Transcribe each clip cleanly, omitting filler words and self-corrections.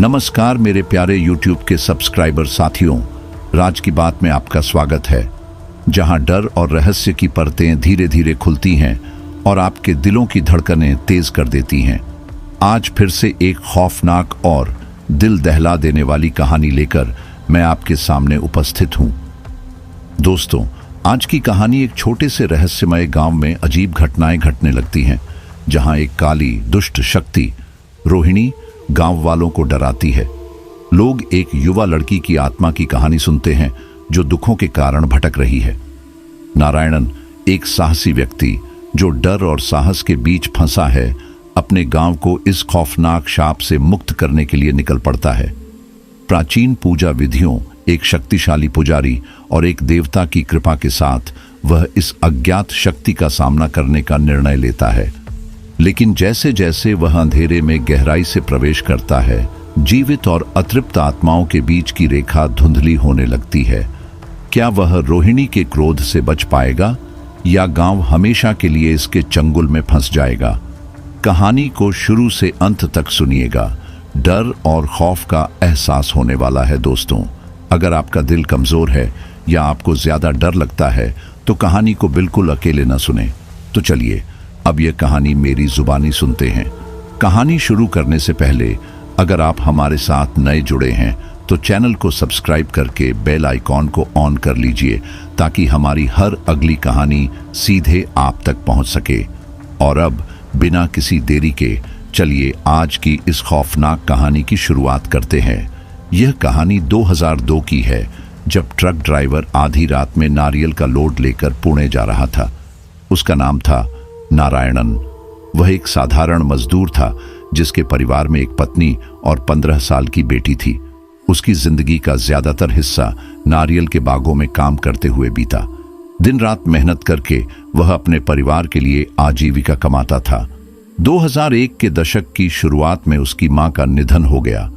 नमस्कार मेरे प्यारे YouTube के सब्सक्राइबर साथियों, राज की बात में आपका स्वागत है, जहां डर और रहस्य की परतें धीरे धीरे खुलती हैं और आपके दिलों की धड़कनें तेज कर देती हैं। आज फिर से एक खौफनाक और दिल दहला देने वाली कहानी लेकर मैं आपके सामने उपस्थित हूं। दोस्तों, आज की कहानी एक छोटे से रहस्यमय गांव में अजीब घटनाएं घटने लगती हैं, जहां एक काली दुष्ट शक्ति रोहिणी गांव वालों को डराती है। लोग एक युवा लड़की की आत्मा की कहानी सुनते हैं जो दुखों के कारण भटक रही है। नारायणन, एक साहसी व्यक्ति जो डर और साहस के बीच फंसा है, अपने गांव को इस खौफनाक शाप से मुक्त करने के लिए निकल पड़ता है। प्राचीन पूजा विधियों, एक शक्तिशाली पुजारी और एक देवता की कृपा के साथ वह इस अज्ञात शक्ति का सामना करने का निर्णय लेता है। लेकिन जैसे जैसे वह अंधेरे में गहराई से प्रवेश करता है, जीवित और अतृप्त आत्माओं के बीच की रेखा धुंधली होने लगती है। क्या वह रोहिणी के क्रोध से बच पाएगा या गांव हमेशा के लिए इसके चंगुल में फंस जाएगा? कहानी को शुरू से अंत तक सुनिएगा। डर और खौफ का एहसास होने वाला है। दोस्तों, अगर आपका दिल कमजोर है या आपको ज्यादा डर लगता है तो कहानी को बिल्कुल अकेले न सुने। तो चलिए अब यह कहानी मेरी जुबानी सुनते हैं। कहानी शुरू करने से पहले अगर आप हमारे साथ नए जुड़े हैं तो चैनल को सब्सक्राइब करके बेल आइकॉन को ऑन कर लीजिए, ताकि हमारी हर अगली कहानी सीधे आप तक पहुंच सके। और अब बिना किसी देरी के चलिए आज की इस खौफनाक कहानी की शुरुआत करते हैं। यह कहानी 2002 की है, जब ट्रक ड्राइवर आधी रात में नारियल का लोड लेकर पुणे जा रहा था। उसका नाम था नारायणन। वह एक साधारण मजदूर था जिसके परिवार में एक पत्नी और 15 साल की बेटी थी। उसकी जिंदगी का ज्यादातर हिस्सा नारियल के बागों में काम करते हुए बीता। दिन रात मेहनत करके वह अपने परिवार के लिए आजीविका कमाता था। 2001 के दशक की शुरुआत में उसकी मां का निधन हो गया।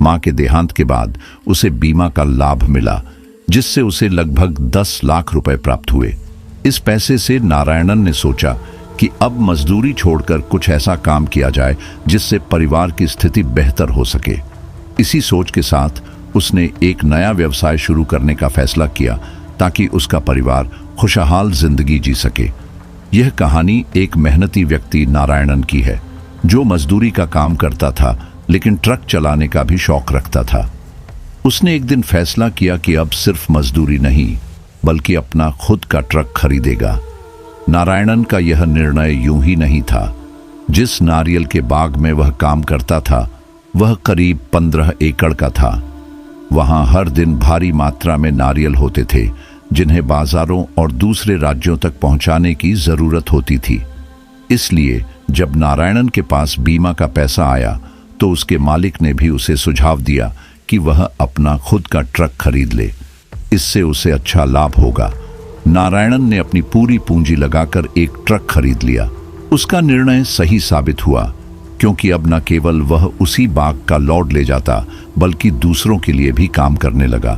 मां के देहांत के बाद उसे बीमा का लाभ मिला, जिससे उसे लगभग 10 लाख रुपए प्राप्त हुए। इस पैसे से नारायणन ने सोचा कि अब मजदूरी छोड़कर कुछ ऐसा काम किया जाए जिससे परिवार की स्थिति बेहतर हो सके। इसी सोच के साथ उसने एक नया व्यवसाय शुरू करने का फैसला किया, ताकि उसका परिवार खुशहाल जिंदगी जी सके। यह कहानी एक मेहनती व्यक्ति नारायणन की है, जो मजदूरी का काम करता था लेकिन ट्रक चलाने का भी शौक रखता था। उसने एक दिन फैसला किया कि अब सिर्फ मजदूरी नहीं, बल्कि अपना खुद का ट्रक खरीदेगा। नारायणन का यह निर्णय यूं ही नहीं था। जिस नारियल के बाग में वह काम करता था वह करीब 15 एकड़ का था। वहां हर दिन भारी मात्रा में नारियल होते थे, जिन्हें बाजारों और दूसरे राज्यों तक पहुंचाने की जरूरत होती थी। इसलिए जब नारायणन के पास बीमा का पैसा आया तो उसके मालिक ने भी उसे सुझाव दिया कि वह अपना खुद का ट्रक खरीद ले। इससे उसे अच्छा लाभ होगा। नारायणन ने अपनी पूरी पूंजी लगाकर एक ट्रक खरीद लिया। उसका निर्णय सही साबित हुआ, क्योंकि अब न केवल वह उसी बाग का लोड ले जाता, बल्कि दूसरों के लिए भी काम करने लगा।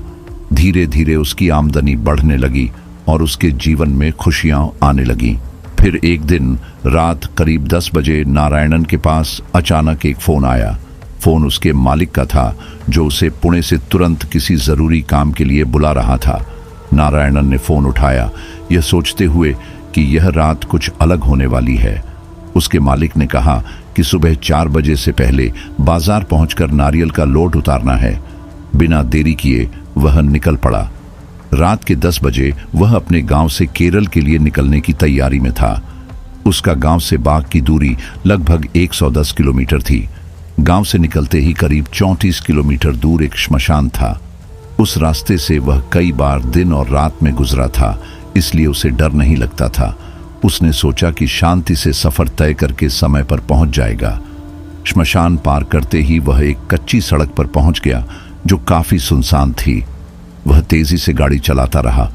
धीरे धीरे उसकी आमदनी बढ़ने लगी और उसके जीवन में खुशियां आने लगीं। फिर एक दिन रात करीब 10 बजे नारायणन के पास अचानक एक फोन आया। फोन उसके मालिक का था, जो उसे पुणे से तुरंत किसी जरूरी काम के लिए बुला रहा था। नारायणन ने फोन उठाया, यह सोचते हुए कि यह रात कुछ अलग होने वाली है। उसके मालिक ने कहा कि सुबह 4 बजे से पहले बाजार पहुंचकर नारियल का लोड उतारना है। बिना देरी किए वह निकल पड़ा। रात के 10 बजे वह अपने गांव से केरल के लिए निकलने की तैयारी में था। उसका गांव से बाग की दूरी लगभग 110 किलोमीटर थी। गांव से निकलते ही करीब 34 किलोमीटर दूर एक श्मशान था। उस रास्ते से वह कई बार दिन और रात में गुजरा था, इसलिए उसे डर नहीं लगता था। उसने सोचा कि शांति से सफर तय करके समय पर पहुंच जाएगा। श्मशान पार करते ही वह एक कच्ची सड़क पर पहुंच गया, जो काफी सुनसान थी। वह तेजी से गाड़ी चलाता रहा,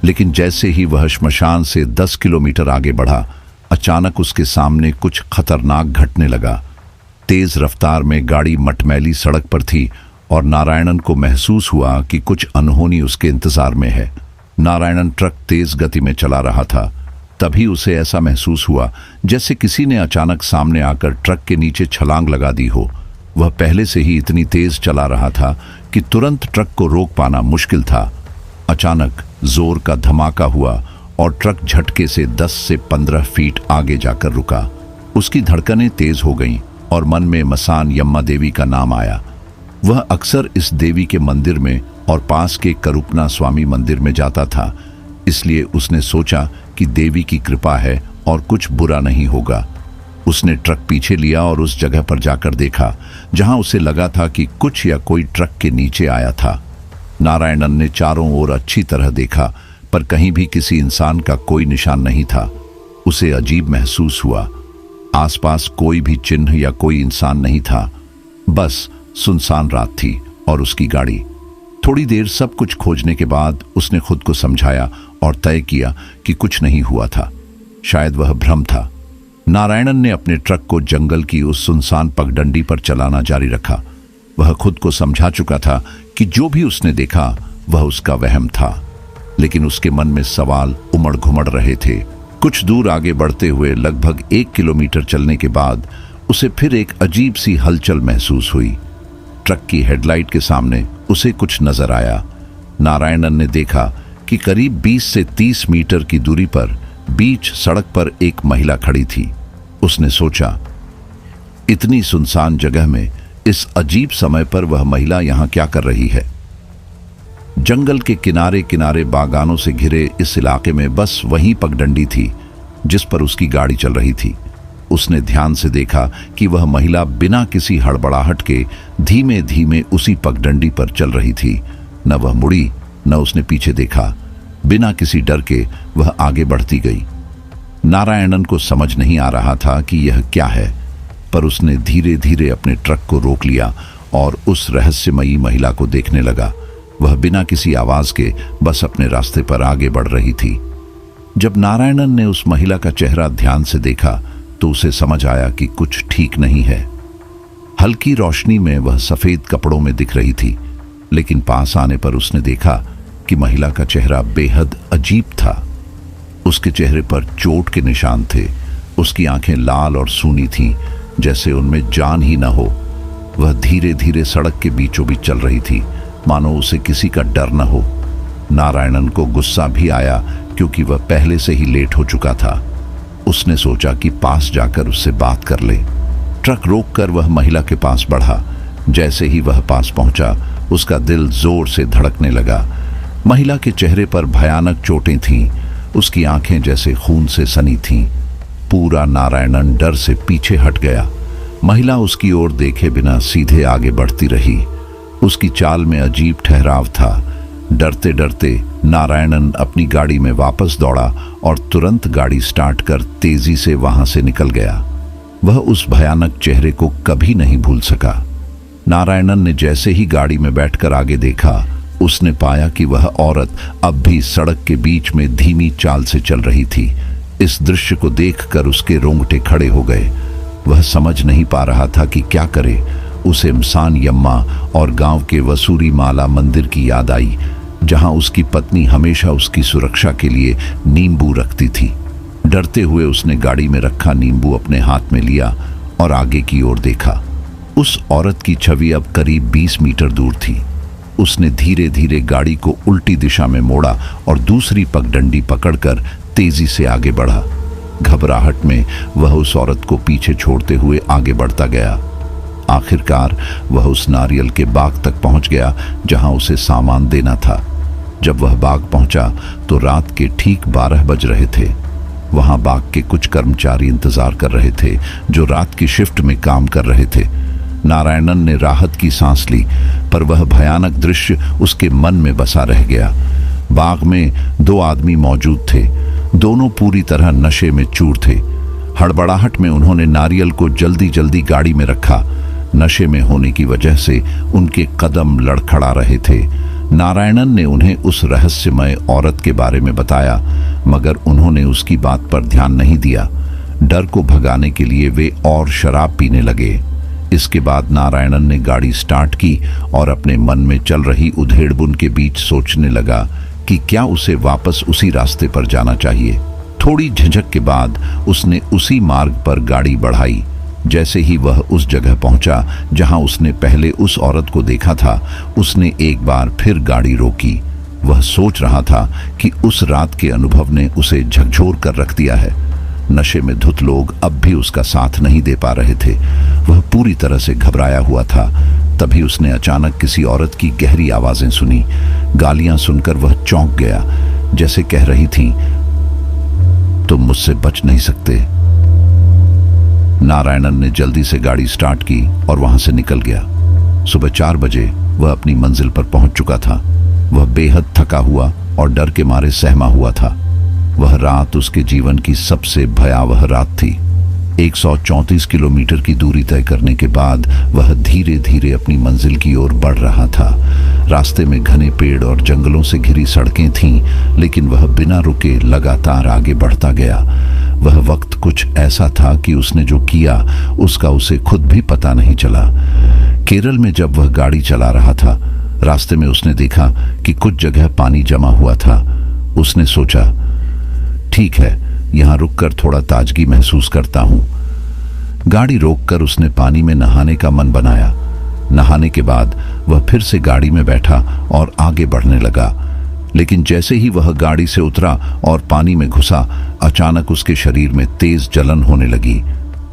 लेकिन जैसे ही वह श्मशान से 10 किलोमीटर आगे बढ़ा, अचानक उसके सामने कुछ खतरनाक घटने लगा। तेज रफ्तार में गाड़ी मटमैली सड़क पर थी और नारायणन को महसूस हुआ कि कुछ अनहोनी उसके इंतजार में है। नारायणन ट्रक तेज गति में चला रहा था। तभी उसे ऐसा महसूस हुआ जैसे किसी ने अचानक सामने आकर ट्रक के नीचे छलांग लगा दी हो। वह पहले से ही इतनी तेज चला रहा था कि तुरंत ट्रक को रोक पाना मुश्किल था। अचानक जोर का धमाका हुआ और ट्रक झटके से 10 से 15 फीट आगे जाकर रुका। उसकी धड़कनें तेज हो गईं और मन में मसान यम्मा देवी का नाम आया। वह अक्सर इस देवी के मंदिर में और पास के करुपना स्वामी मंदिर में जाता था, इसलिए उसने सोचा कि देवी की कृपा है और कुछ बुरा नहीं होगा। उसने ट्रक पीछे लिया और उस जगह पर जाकर देखा जहां उसे लगा था कि कुछ या कोई ट्रक के नीचे आया था। नारायणन ने चारों ओर अच्छी तरह देखा, पर कहीं भी किसी इंसान का कोई निशान नहीं था। उसे अजीब महसूस हुआ। आसपास कोई भी चिन्ह या कोई इंसान नहीं था, बस सुनसान रात थी और उसकी गाड़ी। थोड़ी देर सब कुछ खोजने के बाद उसने खुद को समझाया और तय किया कि कुछ नहीं हुआ था, शायद वह भ्रम था। नारायणन ने अपने ट्रक को जंगल की उस सुनसान पगडंडी पर चलाना जारी रखा। वह खुद को समझा चुका था कि जो भी उसने देखा वह उसका वहम था, लेकिन उसके मन में सवाल उमड़ घुमड़ रहे थे। कुछ दूर आगे बढ़ते हुए लगभग 1 किलोमीटर चलने के बाद उसे फिर एक अजीब सी हलचल महसूस हुई। ट्रक की हेडलाइट के सामने उसे कुछ नजर आया। नारायणन ने देखा कि करीब 20 से 30 मीटर की दूरी पर बीच सड़क पर एक महिला खड़ी थी। उसने सोचा, इतनी सुनसान जगह में इस अजीब समय पर वह महिला यहां क्या कर रही है। जंगल के किनारे किनारे बागानों से घिरे इस इलाके में बस वही पगडंडी थी जिस पर उसकी गाड़ी चल रही थी। उसने ध्यान से देखा कि वह महिला बिना किसी हड़बड़ाहट के धीमे धीमे उसी पगडंडी पर चल रही थी। न वह मुड़ी न उसने पीछे देखा। बिना किसी डर के वह आगे बढ़ती गई। नारायणन को समझ नहीं आ रहा था कि यह क्या है, पर उसने धीरे धीरे अपने ट्रक को रोक लिया और उस रहस्यमयी महिला को देखने लगा। वह बिना किसी आवाज के बस अपने रास्ते पर आगे बढ़ रही थी। जब नारायणन ने उस महिला का चेहरा ध्यान से देखा तो उसे समझ आया कि कुछ ठीक नहीं है। हल्की रोशनी में वह सफेद कपड़ों में दिख रही थी, लेकिन पास आने पर उसने देखा कि महिला का चेहरा बेहद अजीब था। उसके चेहरे पर चोट के निशान थे। उसकी आंखें लाल और सूनी थीं, जैसे उनमें जान ही न हो। वह धीरे धीरे सड़क के बीचों बीच चल रही थी, मानो उसे किसी का डर न हो। नारायणन को गुस्सा भी आया, क्योंकि वह पहले से ही लेट हो चुका था। उसने सोचा कि पास जाकर उससे बात कर ले। ट्रक रोककर वह महिला के पास बढ़ा। जैसे ही वह पास पहुंचा, उसका दिल जोर से धड़कने लगा। महिला के चेहरे पर भयानक चोटें थीं। उसकी आंखें जैसे खून से सनी थीं। पूरा नारायणन डर से पीछे हट गया। महिला उसकी ओर देखे बिना सीधे आगे बढ़ती रही। उसकी चाल में अजीब ठहराव था। डरते डरते नारायणन अपनी गाड़ी में वापस दौड़ा और तुरंत गाड़ी स्टार्ट कर तेजी से वहां से निकल गया। वह उस भयानक चेहरे को कभी नहीं भूल सका। नारायणन ने जैसे ही गाड़ी में बैठकर आगे देखा, उसने पाया कि वह औरत अब भी सड़क के बीच में धीमी चाल से चल रही थी। इस दृश्य को देखकर उसके रोंगटे खड़े हो गए। वह समझ नहीं पा रहा था कि क्या करे। उसे मसान यम्मा और गांव के वसूरी माला मंदिर की याद आई, जहां उसकी पत्नी हमेशा उसकी सुरक्षा के लिए नींबू रखती थी। डरते हुए उसने गाड़ी में रखा नींबू अपने हाथ में लिया और आगे की ओर देखा। उस औरत की छवि अब करीब 20 मीटर दूर थी। उसने धीरे धीरे गाड़ी को उल्टी दिशा में मोड़ा और दूसरी पगडंडी पकड़कर तेजी से आगे बढ़ा। घबराहट में वह उस औरत को पीछे छोड़ते हुए आगे बढ़ता गया। आखिरकार वह उस नारियल के बाग तक पहुंच गया जहां उसे सामान देना था। जब वह बाग पहुंचा तो रात के ठीक 12 बज रहे थे। वहां बाग के कुछ कर्मचारी इंतजार कर रहे थे जो रात की शिफ्ट में काम कर रहे थे। नारायणन ने राहत की सांस ली, पर वह भयानक दृश्य उसके मन में बसा रह गया। बाग में 2 आदमी मौजूद थे। दोनों पूरी तरह नशे में चूर थे। हड़बड़ाहट में उन्होंने नारियल को जल्दी जल्दी गाड़ी में रखा। नशे में होने की वजह से उनके कदम लड़खड़ा रहे थे। नारायणन ने उन्हें उस रहस्यमय औरत के बारे में बताया, मगर उन्होंने उसकी बात पर ध्यान नहीं दिया। डर को भगाने के लिए वे और शराब पीने लगे। इसके बाद नारायणन ने गाड़ी स्टार्ट की और अपने मन में चल रही उधेड़बुन के बीच सोचने लगा कि क्या उसे वापस उसी रास्ते पर जाना चाहिए। थोड़ी झिझक के बाद उसने उसी मार्ग पर गाड़ी बढ़ाई। जैसे ही वह उस जगह पहुंचा जहां उसने पहले उस औरत को देखा था, उसने एक बार फिर गाड़ी रोकी। वह सोच रहा था कि उस रात के अनुभव ने उसे झकझोर कर रख दिया है। नशे में धुत लोग अब भी उसका साथ नहीं दे पा रहे थे। वह पूरी तरह से घबराया हुआ था। तभी उसने अचानक किसी औरत की गहरी आवाजें सुनी। गालियां सुनकर वह चौंक गया, जैसे कह रही थीं, तुम मुझसे बच नहीं सकते। नारायणन ने जल्दी से गाड़ी स्टार्ट की और वहां से निकल गया। सुबह 4 बजे वह अपनी मंजिल पर पहुंच चुका था। वह बेहद थका हुआ और डर के मारे सहमा हुआ था। वह रात उसके जीवन की सबसे भयावह रात थी। 134 किलोमीटर की दूरी तय करने के बाद वह धीरे धीरे अपनी मंजिल की ओर बढ़ रहा था। रास्ते में घने पेड़ और जंगलों से घिरी सड़कें थीं, लेकिन वह बिना रुके लगातार आगे बढ़ता गया। वह वक्त कुछ ऐसा था कि उसने जो किया उसका उसे खुद भी पता नहीं चला। केरल में जब वह गाड़ी चला रहा था, रास्ते में उसने देखा कि कुछ जगह पानी जमा हुआ था। उसने सोचा, ठीक है, यहां रुककर थोड़ा ताजगी महसूस करता हूं। गाड़ी रोककर उसने पानी में नहाने का मन बनाया। नहाने के बाद वह फिर से गाड़ी में बैठा और आगे बढ़ने लगा। लेकिन जैसे ही वह गाड़ी से उतरा और पानी में घुसा, अचानक उसके शरीर में तेज जलन होने लगी।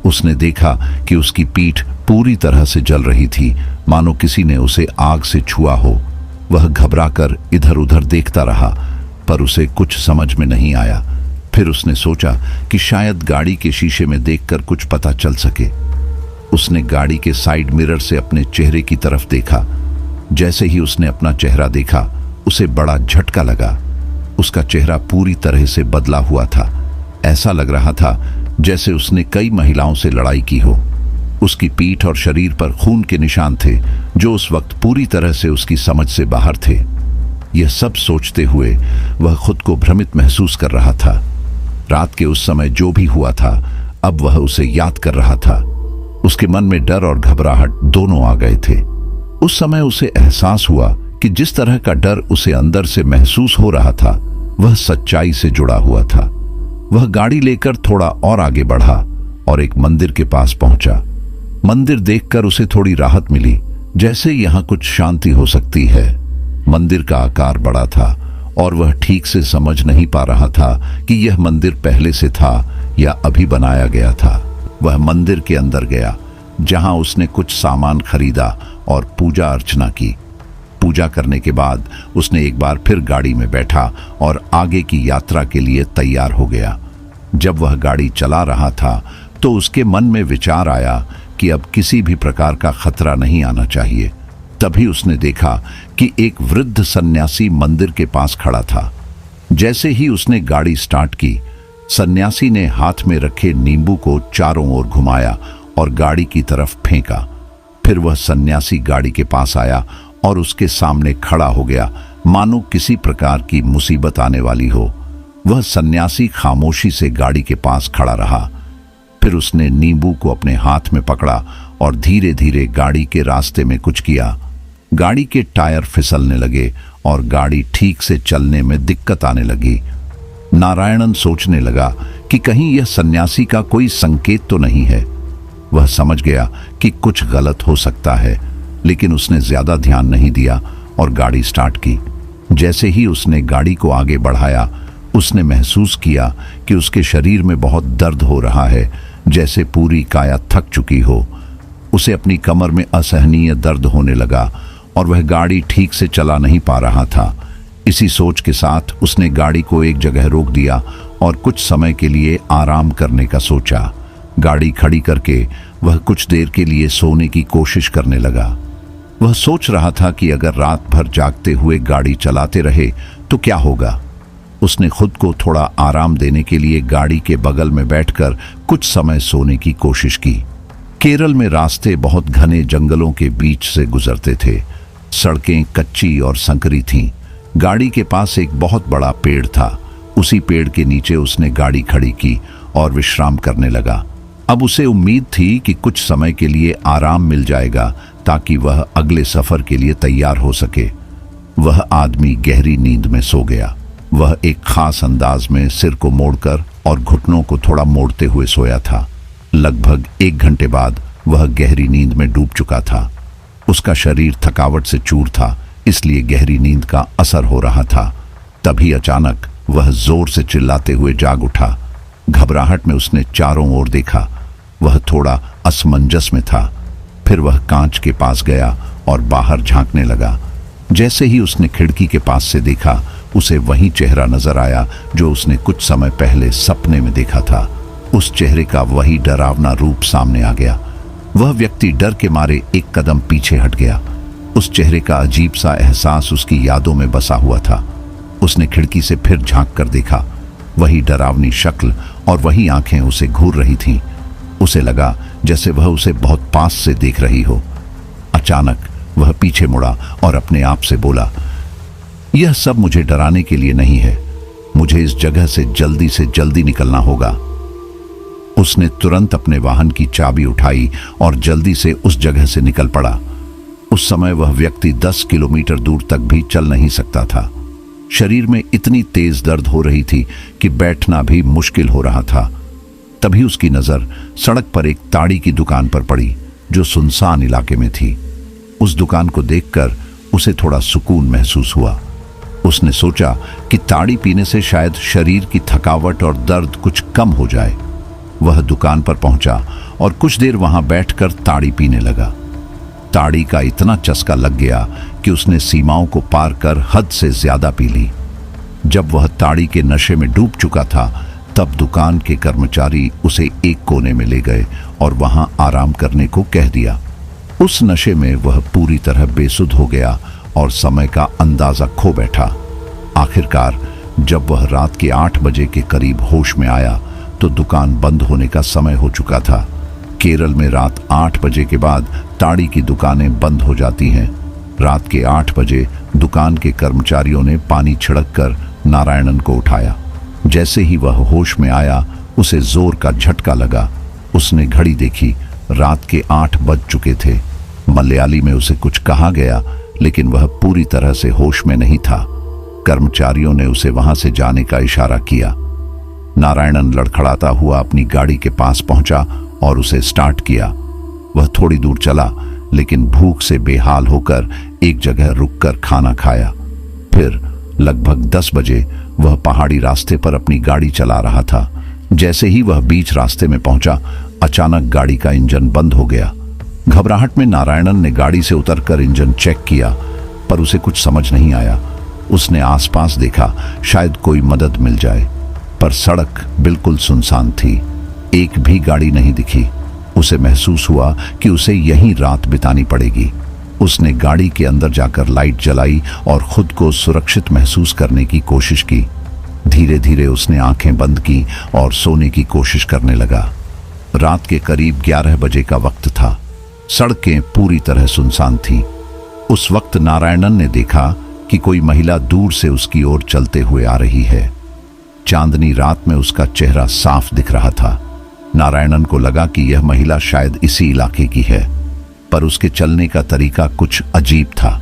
उसने देखा कि उसकी पीठ पूरी तरह से जल रही थी, मानो किसी ने उसे आग से छुआ हो। वह घबराकर इधर उधर देखता रहा, पर उसे कुछ समझ में नहीं आया। फिर उसने सोचा कि शायद गाड़ी के शीशे में देखकर कुछ पता चल सके। उसने गाड़ी के साइड मिरर से अपने चेहरे की तरफ देखा। जैसे ही उसने अपना चेहरा देखा, उसे बड़ा झटका लगा। उसका चेहरा पूरी तरह से बदला हुआ था। ऐसा लग रहा था जैसे उसने कई महिलाओं से लड़ाई की हो। उसकी पीठ और शरीर पर खून के निशान थे, जो उस वक्त पूरी तरह से उसकी समझ से बाहर थे। यह सब सोचते हुए वह खुद को भ्रमित महसूस कर रहा था। रात के उस समय जो भी हुआ था, अब वह उसे याद कर रहा था। उसके मन में डर और घबराहट दोनों आ गए थे। उस समय उसे एहसास हुआ कि जिस तरह का डर उसे अंदर से महसूस हो रहा था, वह सच्चाई से जुड़ा हुआ था। वह गाड़ी लेकर थोड़ा और आगे बढ़ा और एक मंदिर के पास पहुंचा। मंदिर देखकर उसे थोड़ी राहत मिली, जैसे यहां कुछ शांति हो सकती है। मंदिर का आकार बड़ा था और वह ठीक से समझ नहीं पा रहा था कि यह मंदिर पहले से था या अभी बनाया गया था। वह मंदिर के अंदर गया, जहां उसने कुछ सामान खरीदा और पूजा अर्चना की। पूजा करने के बाद उसने एक बार फिर गाड़ी में बैठा और आगे की यात्रा के लिए तैयार हो गया। जब वह गाड़ी चला रहा था तो उसके मन में विचार आया कि अब किसी भी प्रकार का खतरा नहीं आना चाहिए। तभी उसने देखा कि एक वृद्ध सन्यासी मंदिर के पास खड़ा था। जैसे ही उसने गाड़ी स्टार्ट की, सन्यासी ने हाथ में रखे नींबू को चारों ओर घुमाया और गाड़ी की तरफ फेंका। फिर वह सन्यासी गाड़ी के पास आया और उसके सामने खड़ा हो गया, मानो किसी प्रकार की मुसीबत आने वाली हो। वह सन्यासी खामोशी से गाड़ी के पास खड़ा रहा। फिर उसने नींबू को अपने हाथ में पकड़ा और धीरे धीरे गाड़ी के रास्ते में कुछ किया। गाड़ी के टायर फिसलने लगे और गाड़ी ठीक से चलने में दिक्कत आने लगी। नारायणन सोचने लगा कि कहीं यह सन्यासी का कोई संकेत तो नहीं है। वह समझ गया कि कुछ गलत हो सकता है, लेकिन उसने ज्यादा ध्यान नहीं दिया और गाड़ी स्टार्ट की। जैसे ही उसने गाड़ी को आगे बढ़ाया, उसने महसूस किया कि उसके शरीर में बहुत दर्द हो रहा है, जैसे पूरी काया थक चुकी हो। उसे अपनी कमर में असहनीय दर्द होने लगा और वह गाड़ी ठीक से चला नहीं पा रहा था। इसी सोच के साथ उसने गाड़ी को एक जगह रोक दिया और कुछ समय के लिए आराम करने का सोचा। गाड़ी खड़ी करके वह कुछ देर के लिए सोने की कोशिश करने लगा। वह सोच रहा था कि अगर रात भर जागते हुए गाड़ी चलाते रहे तो क्या होगा। उसने खुद को थोड़ा आराम देने के लिए गाड़ी के बगल में बैठकर कुछ समय सोने की कोशिश की। केरल में रास्ते बहुत घने जंगलों के बीच से गुजरते थे। सड़कें कच्ची और संकरी थीं। गाड़ी के पास एक बहुत बड़ा पेड़ था। उसी पेड़ के नीचे उसने गाड़ी खड़ी की और विश्राम करने लगा। अब उसे उम्मीद थी कि कुछ समय के लिए आराम मिल जाएगा, ताकि वह अगले सफर के लिए तैयार हो सके। वह आदमी गहरी नींद में सो गया। वह एक खास अंदाज में सिर को मोड़कर और घुटनों को थोड़ा मोड़ते हुए सोया था। लगभग 1 घंटे बाद वह गहरी नींद में डूब चुका था। उसका शरीर थकावट से चूर था, इसलिए गहरी नींद का असर हो रहा था। तभी अचानक वह जोर से चिल्लाते हुए जाग उठा। घबराहट में उसने चारों ओर देखा। वह थोड़ा असमंजस में था। फिर वह कांच के पास गया और बाहर झांकने लगा। जैसे ही उसने खिड़की के पास से देखा, उसे वही चेहरा नजर आया जो उसने कुछ समय पहले सपने में देखा था। उस चेहरे का वही डरावना रूप सामने आ गया। वह व्यक्ति डर के मारे एक कदम पीछे हट गया। उस चेहरे का अजीब सा एहसास उसकी यादों में बसा हुआ था। उसने खिड़की से फिर झांक कर देखा। वही डरावनी शक्ल और वही आंखें उसे घूर रही थीं। उसे लगा जैसे वह उसे बहुत पास से देख रही हो। अचानक वह पीछे मुड़ा और अपने आप से बोला, यह सब मुझे डराने के लिए नहीं है। मुझे इस जगह से जल्दी निकलना होगा। उसने तुरंत अपने वाहन की चाबी उठाई और जल्दी से उस जगह से निकल पड़ा। उस समय वह व्यक्ति 10 किलोमीटर दूर तक भी चल नहीं सकता था। शरीर में इतनी तेज दर्द हो रही थी कि बैठना भी मुश्किल हो रहा था। तभी उसकी नजर सड़क पर एक ताड़ी की दुकान पर पड़ी जो सुनसान इलाके में थी। उस दुकान को देखकर उसे थोड़ा सुकून महसूस हुआ। उसने सोचा कि ताड़ी पीने से शायद शरीर की थकावट और दर्द कुछ कम हो जाए। वह दुकान पर पहुंचा और कुछ देर वहां बैठकर ताड़ी पीने लगा। ताड़ी का इतना चस्का लग गया कि उसने सीमाओं को पार कर हद से ज्यादा पी ली। जब वह ताड़ी के नशे में डूब चुका था, तब दुकान के कर्मचारी उसे एक कोने में ले गए और वहां आराम करने को कह दिया। उस नशे में वह पूरी तरह बेसुध हो गया और समय का अंदाजा खो बैठा। आखिरकार जब वह रात के 8 बजे के करीब होश में आया तो दुकान बंद होने का समय हो चुका था। केरल में रात 8 बजे के बाद ताड़ी की दुकानें बंद हो जाती हैं। रात के 8 बजे दुकान के कर्मचारियों ने पानी छिड़ककर नारायणन को उठाया। जैसे ही वह होश में आया, उसे जोर का झटका लगा। उसने घड़ी देखी, रात के 8 बज चुके थे। मलयाली में उसे कुछ कहा गया, लेकिन वह पूरी तरह से होश में नहीं था। कर्मचारियों ने उसे वहां से जाने का इशारा किया। नारायणन लड़खड़ाता हुआ अपनी गाड़ी के पास पहुंचा और उसे स्टार्ट किया। वह थोड़ी दूर चला, लेकिन भूख से बेहाल होकर एक जगह रुककर खाना खाया। फिर लगभग 10 बजे वह पहाड़ी रास्ते पर अपनी गाड़ी चला रहा था। जैसे ही वह बीच रास्ते में पहुंचा, अचानक गाड़ी का इंजन बंद हो गया। घबराहट में नारायणन ने गाड़ी से उतरकर इंजन चेक किया, पर उसे कुछ समझ नहीं आया। उसने आसपास देखा, शायद कोई मदद मिल जाए, पर सड़क बिल्कुल सुनसान थी। एक भी गाड़ी नहीं दिखी। उसे महसूस हुआ कि उसे यहीं रात बितानी पड़ेगी। उसने गाड़ी के अंदर जाकर लाइट जलाई और खुद को सुरक्षित महसूस करने की कोशिश की। धीरे धीरे उसने आंखें बंद की और सोने की कोशिश करने लगा। रात के करीब 11 बजे का वक्त था। सड़कें पूरी तरह सुनसान थीं। उस वक्त नारायणन ने देखा कि कोई महिला दूर से उसकी ओर चलते हुए आ रही है। चांदनी रात में उसका चेहरा साफ दिख रहा था। नारायणन को लगा कि यह महिला शायद इसी इलाके की है, पर उसके चलने का तरीका कुछ अजीब था।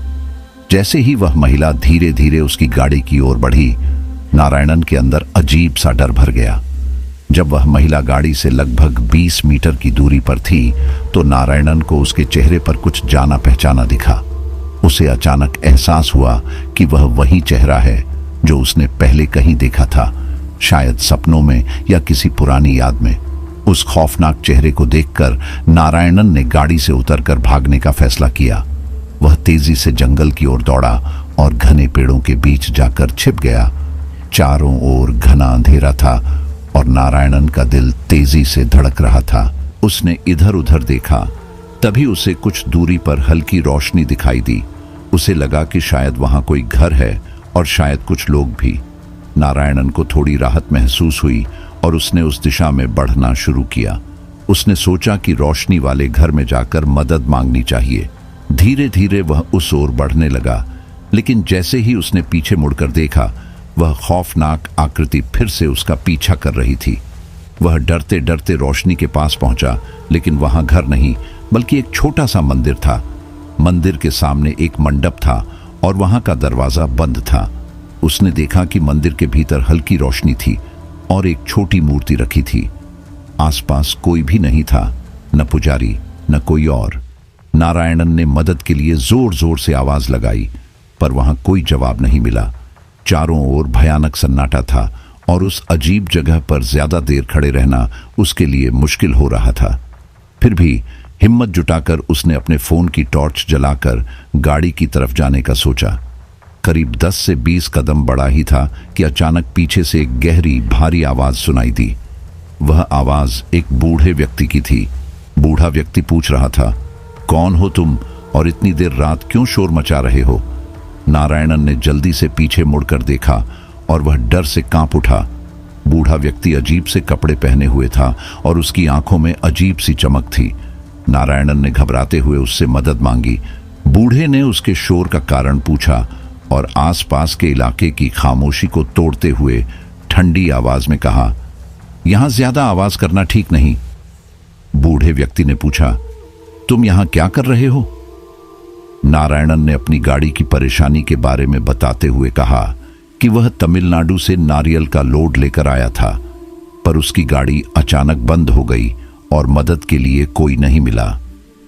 जैसे ही वह महिला धीरे धीरे उसकी गाड़ी की ओर बढ़ी, नारायणन के अंदर अजीब सा डर भर गया। जब वह महिला गाड़ी से लगभग 20 मीटर की दूरी पर थी, तो नारायणन को उसके चेहरे पर कुछ जाना पहचाना दिखा। उसे अचानक एहसास हुआ कि वह वही चेहरा है जो उसने पहले कहीं देखा था, शायद सपनों में या किसी पुरानी याद में। उस खौफनाक चेहरे को देखकर नारायणन ने गाड़ी से उतरकर भागने का फैसला किया। वह तेजी से जंगल की ओर दौड़ा और घने पेड़ों के बीच जाकर छिप गया। चारों ओर घना अंधेरा था और नारायणन का दिल तेजी से धड़क रहा था। उसने इधर उधर देखा, तभी उसे कुछ दूरी पर हल्की रोशनी दिखाई दी। उसे लगा कि शायद वहां कोई घर है और शायद कुछ लोग भी। नारायणन को थोड़ी राहत महसूस हुई और उसने उस दिशा में बढ़ना शुरू किया। उसने सोचा कि रोशनी वाले घर में जाकर मदद मांगनी चाहिए। धीरे धीरे वह उस ओर बढ़ने लगा, लेकिन जैसे ही उसने पीछे मुड़कर देखा, वह खौफनाक आकृति फिर से उसका पीछा कर रही थी। वह डरते डरते रोशनी के पास पहुंचा, लेकिन वहां घर नहीं बल्कि एक छोटा सा मंदिर था। मंदिर के सामने एक मंडप था और वहां का दरवाजा बंद था। उसने देखा कि मंदिर के भीतर हल्की रोशनी थी और एक छोटी मूर्ति रखी थी। आसपास कोई भी नहीं था, न पुजारी न कोई और। नारायणन ने मदद के लिए जोर जोर से आवाज लगाई, पर वहां कोई जवाब नहीं मिला। चारों ओर भयानक सन्नाटा था और उस अजीब जगह पर ज्यादा देर खड़े रहना उसके लिए मुश्किल हो रहा था। फिर भी हिम्मत जुटाकर उसने अपने फोन की टॉर्च जलाकर गाड़ी की तरफ जाने का सोचा। करीब 10 से 20 कदम बढ़ा ही था कि अचानक पीछे से एक गहरी भारी आवाज सुनाई दी। वह आवाज एक बूढ़े व्यक्ति की थी। बूढ़ा व्यक्ति पूछ रहा था, कौन हो तुम और इतनी देर रात क्यों शोर मचा रहे हो? नारायणन ने जल्दी से पीछे मुड़कर देखा और वह डर से कांप उठा। बूढ़ा व्यक्ति अजीब से कपड़े पहने हुए था और उसकी आंखों में अजीब सी चमक थी। नारायणन ने घबराते हुए उससे मदद मांगी। बूढ़े ने उसके शोर का कारण पूछा और आसपास के इलाके की खामोशी को तोड़ते हुए ठंडी आवाज में कहा, यहां ज्यादा आवाज करना ठीक नहीं। बूढ़े व्यक्ति ने पूछा, तुम यहां क्या कर रहे हो? नारायणन ने अपनी गाड़ी की परेशानी के बारे में बताते हुए कहा कि वह तमिलनाडु से नारियल का लोड लेकर आया था, पर उसकी गाड़ी अचानक बंद हो गई और मदद के लिए कोई नहीं मिला।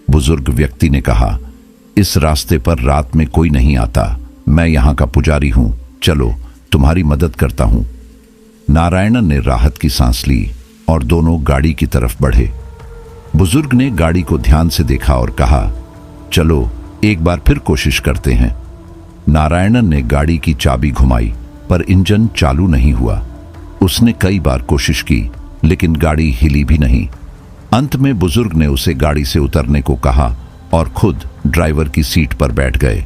बुजुर्ग व्यक्ति ने कहा, इस रास्ते पर रात में कोई नहीं आता। मैं यहां का पुजारी हूं, चलो तुम्हारी मदद करता हूं। नारायणन ने राहत की सांस ली और दोनों गाड़ी की तरफ बढ़े। बुजुर्ग ने गाड़ी को ध्यान से देखा और कहा, चलो एक बार फिर कोशिश करते हैं। नारायणन ने गाड़ी की चाबी घुमाई, पर इंजन चालू नहीं हुआ। उसने कई बार कोशिश की, लेकिन गाड़ी हिली भी नहीं। अंत में बुजुर्ग ने उसे गाड़ी से उतरने को कहा और खुद ड्राइवर की सीट पर बैठ गए।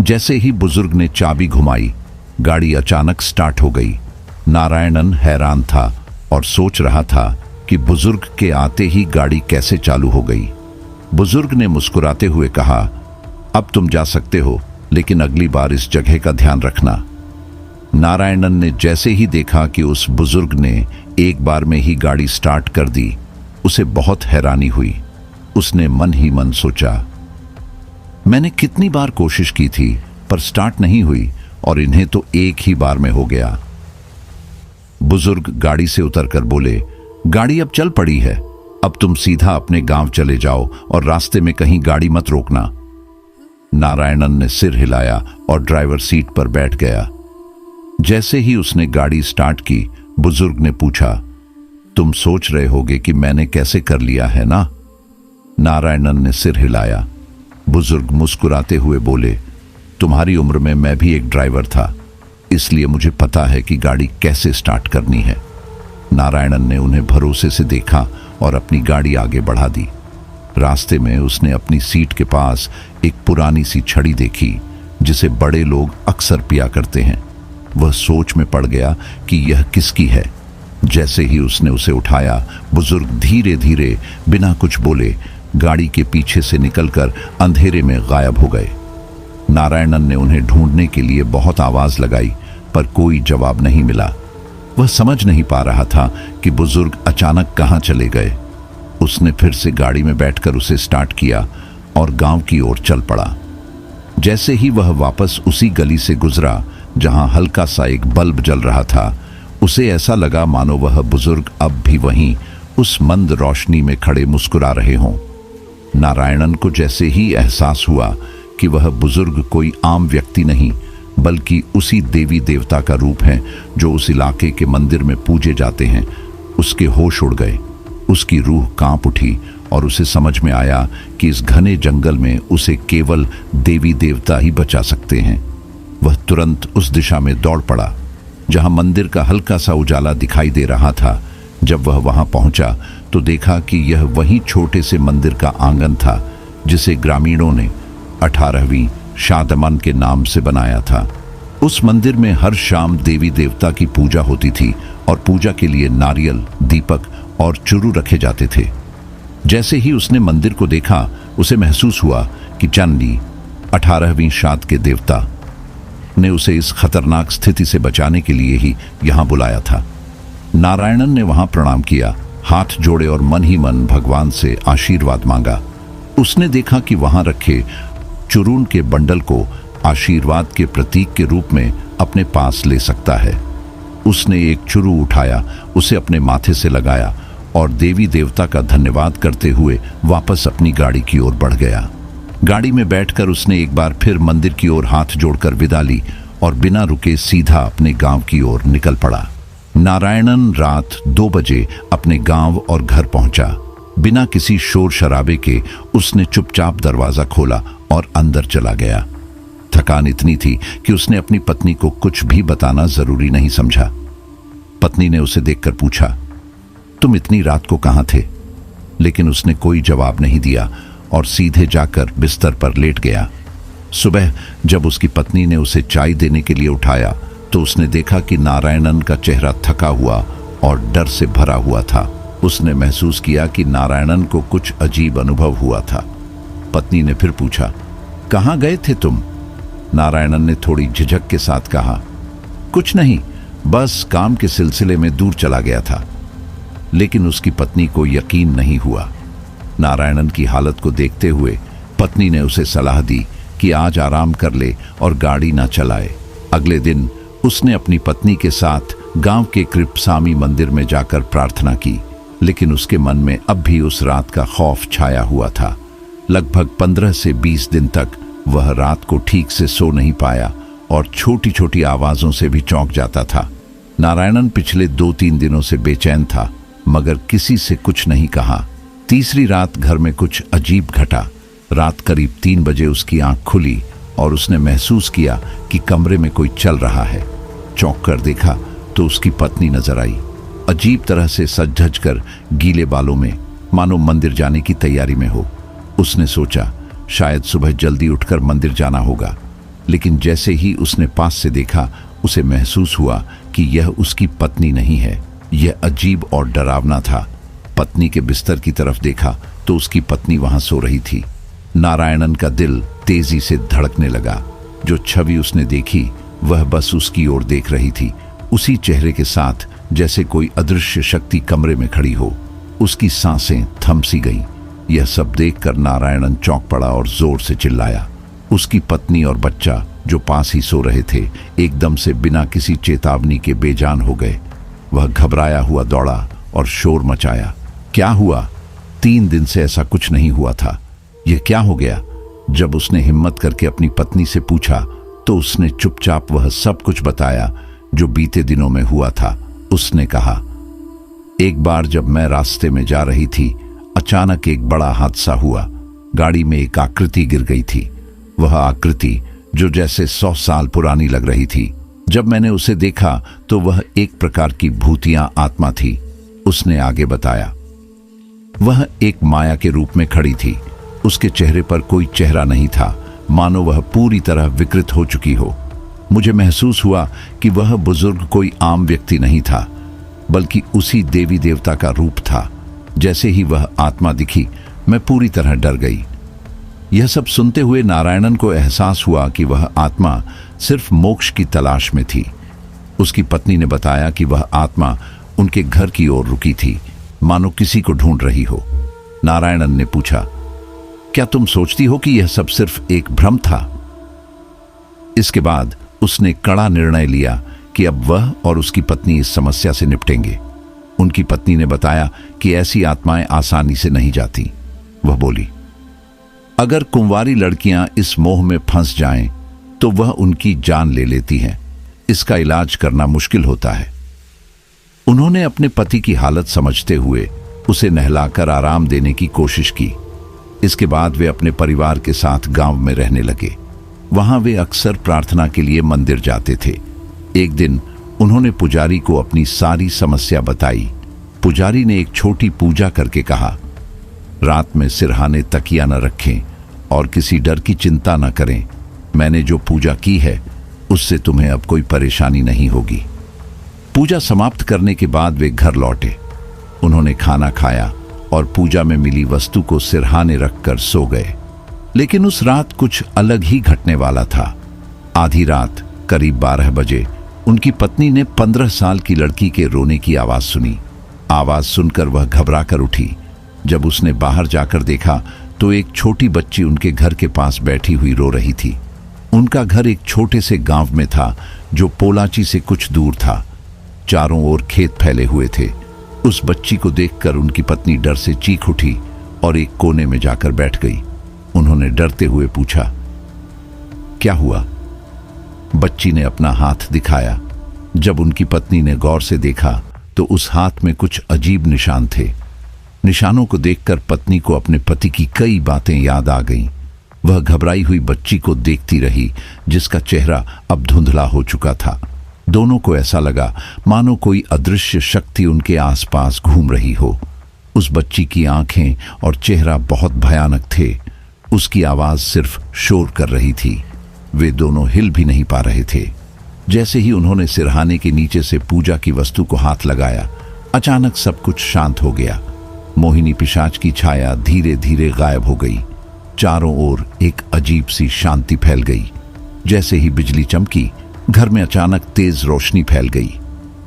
जैसे ही बुजुर्ग ने चाबी घुमाई, गाड़ी अचानक स्टार्ट हो गई। नारायणन हैरान था और सोच रहा था कि बुजुर्ग के आते ही गाड़ी कैसे चालू हो गई। बुजुर्ग ने मुस्कुराते हुए कहा, अब तुम जा सकते हो, लेकिन अगली बार इस जगह का ध्यान रखना। नारायणन ने जैसे ही देखा कि उस बुजुर्ग ने एक बार में ही गाड़ी स्टार्ट कर दी, उसे बहुत हैरानी हुई। उसने मन ही मन सोचा, मैंने कितनी बार कोशिश की थी पर स्टार्ट नहीं हुई और इन्हें तो एक ही बार में हो गया। बुजुर्ग गाड़ी से उतरकर बोले, गाड़ी अब चल पड़ी है, अब तुम सीधा अपने गांव चले जाओ और रास्ते में कहीं गाड़ी मत रोकना। नारायणन ने सिर हिलाया और ड्राइवर सीट पर बैठ गया। जैसे ही उसने गाड़ी स्टार्ट की, बुजुर्ग ने पूछा, तुम सोच रहे होगे कि मैंने कैसे कर लिया है ना? नारायणन ने सिर हिलाया। बुजुर्ग मुस्कुराते हुए बोले, तुम्हारी उम्र में मैं भी एक ड्राइवर था, इसलिए मुझे पता है कि गाड़ी कैसे स्टार्ट करनी है। नारायणन ने उन्हें भरोसे से देखा और अपनी गाड़ी आगे बढ़ा दी। रास्ते में उसने अपनी सीट के पास एक पुरानी सी छड़ी देखी, जिसे बड़े लोग अक्सर पिया करते हैं। वह सोच में पड़ गया कि यह किसकी है। जैसे ही उसने उसे उठाया, बुजुर्ग धीरे धीरे बिना कुछ बोले गाड़ी के पीछे से निकलकर अंधेरे में गायब हो गए। नारायणन ने उन्हें ढूंढने के लिए बहुत आवाज लगाई, पर कोई जवाब नहीं मिला। वह समझ नहीं पा रहा था कि बुजुर्ग अचानक कहां चले गए। उसने फिर से गाड़ी में बैठकर उसे स्टार्ट किया और गांव की ओर चल पड़ा। जैसे ही वह वापस उसी गली से गुजरा जहां हल्का सा एक बल्ब जल रहा था, उसे ऐसा लगा मानो वह बुजुर्ग अब भी वहीं उस मंद रोशनी में खड़े मुस्कुरा रहे हों। नारायणन को जैसे ही एहसास हुआ कि वह बुजुर्ग कोई आम व्यक्ति नहीं, बल्कि उसी देवी देवता का रूप है जो उस इलाके के मंदिर में पूजे जाते हैं, उसके होश उड़ गए। उसकी रूह कांप उठी और उसे समझ में आया कि इस घने जंगल में उसे केवल देवी देवता ही बचा सकते हैं। वह तुरंत उस दिशा में दौड़ पड़ा जहां मंदिर का हल्का सा उजाला दिखाई दे रहा था। जब वह वहां पहुंचा तो देखा कि यह वही छोटे से मंदिर का आंगन था जिसे ग्रामीणों ने 18वीं शादमन के नाम से बनाया था। उस मंदिर में हर शाम देवी देवता की पूजा होती थी और पूजा के लिए नारियल, दीपक और चुरू रखे जाते थे। जैसे ही उसने मंदिर को देखा, उसे महसूस हुआ कि चंडी 18वीं शाद के देवता ने उसे इस खतरनाक स्थिति से बचाने के लिए ही यहां बुलाया था। नारायणन ने वहां प्रणाम किया, हाथ जोड़े और मन ही मन भगवान से आशीर्वाद मांगा। उसने देखा कि वहां रखे चुरून के बंडल को आशीर्वाद के प्रतीक के रूप में अपने पास ले सकता है। उसने एक चुरू उठाया, उसे अपने माथे से लगाया और देवी देवता का धन्यवाद करते हुए वापस अपनी गाड़ी की ओर बढ़ गया। गाड़ी में बैठकर उसने एक बार फिर मंदिर की ओर हाथ जोड़कर विदा ली और बिना रुके सीधा अपने गांव की ओर निकल पड़ा। नारायणन रात 2 बजे अपने गांव और घर पहुंचा। बिना किसी शोर शराबे के उसने चुपचाप दरवाजा खोला और अंदर चला गया। थकान इतनी थी कि उसने अपनी पत्नी को कुछ भी बताना जरूरी नहीं समझा। पत्नी ने उसे देखकर पूछा, तुम इतनी रात को कहां थे? लेकिन उसने कोई जवाब नहीं दिया और सीधे जाकर बिस्तर पर लेट गया। सुबह जब उसकी पत्नी ने उसे चाय देने के लिए उठाया तो उसने देखा कि नारायणन का चेहरा थका हुआ और डर से भरा हुआ था। उसने महसूस किया कि नारायणन को कुछ अजीब अनुभव हुआ था। पत्नी ने फिर पूछा, कहाँ गए थे तुम? नारायणन ने थोड़ी झिझक के साथ कहा, कुछ नहीं, बस काम के सिलसिले में दूर चला गया था। लेकिन उसकी पत्नी को यकीन नहीं हुआ। नारायणन की हालत को देखते हुए पत्नी ने उसे सलाह दी कि आज आराम कर ले और गाड़ी ना चलाए। अगले दिन उसने अपनी पत्नी के साथ गांव के कृपसामी मंदिर में जाकर प्रार्थना की, लेकिन उसके मन में अब भी उस रात का खौफ छाया हुआ था। लगभग 15 से 20 दिन तक वह रात को ठीक से सो नहीं पाया और छोटी छोटी आवाजों से भी चौंक जाता था। नारायणन पिछले 2-3 दिनों से बेचैन था, मगर किसी से कुछ नहीं कहा। तीसरी रात घर में कुछ अजीब घटा। रात करीब 3 बजे उसकी आंख खुली और उसने महसूस किया कि कमरे में कोई चल रहा है। चौंक कर देखा तो उसकी पत्नी नजर आई, अजीब तरह से सज धज कर, गीले बालों में, मानो मंदिर जाने की तैयारी में हो। उसने सोचा शायद सुबह जल्दी उठकर मंदिर जाना होगा, लेकिन जैसे ही उसने पास से देखा उसे महसूस हुआ कि यह उसकी पत्नी नहीं है। यह अजीब और डरावना था। पत्नी के बिस्तर की तरफ देखा तो उसकी पत्नी वहां सो रही थी। नारायणन का दिल तेजी से धड़कने लगा। जो छवि उसने देखी वह बस उसकी ओर देख रही थी, उसी चेहरे के साथ जैसे कोई अदृश्य शक्ति कमरे में खड़ी हो। उसकी सांसें थम सी गईं। यह सब देखकर नारायणन चौंक पड़ा और जोर से चिल्लाया। उसकी पत्नी और बच्चा जो पास ही सो रहे थे एकदम से बिना किसी चेतावनी के बेजान हो गए। वह घबराया हुआ दौड़ा और शोर मचाया, क्या हुआ? 3 दिन से ऐसा कुछ नहीं हुआ था, यह क्या हो गया? जब उसने हिम्मत करके अपनी पत्नी से पूछा तो उसने चुपचाप वह सब कुछ बताया जो बीते दिनों में हुआ था। उसने कहा, एक बार जब मैं रास्ते में जा रही थी, अचानक एक बड़ा हादसा हुआ। गाड़ी में एक आकृति गिर गई थी। वह आकृति जो जैसे 100 साल पुरानी लग रही थी। जब मैंने उसे देखा तो वह एक प्रकार की भूतिया आत्मा थी। उसने आगे बताया, वह एक माया के रूप में खड़ी थी। उसके चेहरे पर कोई चेहरा नहीं था, मानो वह पूरी तरह विकृत हो चुकी हो। मुझे महसूस हुआ कि वह बुजुर्ग कोई आम व्यक्ति नहीं था, बल्कि उसी देवी देवता का रूप था। जैसे ही वह आत्मा दिखी, मैं पूरी तरह डर गई। यह सब सुनते हुए नारायणन को एहसास हुआ कि वह आत्मा सिर्फ मोक्ष की तलाश में थी। उसकी पत्नी ने बताया कि वह आत्मा उनके घर की ओर रुकी थी, मानो किसी को ढूंढ रही हो। नारायणन ने पूछा, क्या तुम सोचती हो कि यह सब सिर्फ एक भ्रम था? इसके बाद उसने कड़ा निर्णय लिया कि अब वह और उसकी पत्नी इस समस्या से निपटेंगे। उनकी पत्नी ने बताया कि ऐसी आत्माएं आसानी से नहीं जाती। वह बोली, अगर कुंवारी लड़कियां इस मोह में फंस जाएं, तो वह उनकी जान ले लेती हैं। इसका इलाज करना मुश्किल होता है। उन्होंने अपने पति की हालत समझते हुए उसे नहलाकर आराम देने की कोशिश की। इसके बाद वे अपने परिवार के साथ गांव में रहने लगे। वहां वे अक्सर प्रार्थना के लिए मंदिर जाते थे। एक दिन उन्होंने पुजारी को अपनी सारी समस्या बताई। पुजारी ने एक छोटी पूजा करके कहा, रात में सिरहाने तकिया न रखें और किसी डर की चिंता न करें। मैंने जो पूजा की है उससे तुम्हें अब कोई परेशानी नहीं होगी। पूजा समाप्त करने के बाद वे घर लौटे। उन्होंने खाना खाया और पूजा में मिली वस्तु को सिरहाने रखकर सो गए। लेकिन उस रात कुछ अलग ही घटने वाला था। आधी रात करीब 12 बजे उनकी पत्नी ने 15 साल की लड़की के रोने की आवाज सुनी। आवाज सुनकर वह घबरा कर उठी। जब उसने बाहर जाकर देखा तो एक छोटी बच्ची उनके घर के पास बैठी हुई रो रही थी। उनका घर एक छोटे से गांव में था जो पोलाची से कुछ दूर था। चारों ओर खेत फैले हुए थे। उस बच्ची को देखकर उनकी पत्नी डर से चीख उठी और एक कोने में जाकर बैठ गई। उन्होंने डरते हुए पूछा, क्या हुआ? बच्ची ने अपना हाथ दिखाया। जब उनकी पत्नी ने गौर से देखा तो उस हाथ में कुछ अजीब निशान थे। निशानों को देखकर पत्नी को अपने पति की कई बातें याद आ गईं। वह घबराई हुई बच्ची को देखती रही, जिसका चेहरा अब धुंधला हो चुका था। दोनों को ऐसा लगा मानो कोई अदृश्य शक्ति उनके आसपास घूम रही हो। उस बच्ची की आंखें और चेहरा बहुत भयानक थे। उसकी आवाज सिर्फ शोर कर रही थी। वे दोनों हिल भी नहीं पा रहे थे। जैसे ही उन्होंने सिरहाने के नीचे से पूजा की वस्तु को हाथ लगाया, अचानक सब कुछ शांत हो गया। मोहिनी पिशाच की छाया धीरे धीरे गायब हो गई। चारों ओर एक अजीब सी शांति फैल गई। जैसे ही बिजली चमकी, घर में अचानक तेज रोशनी फैल गई।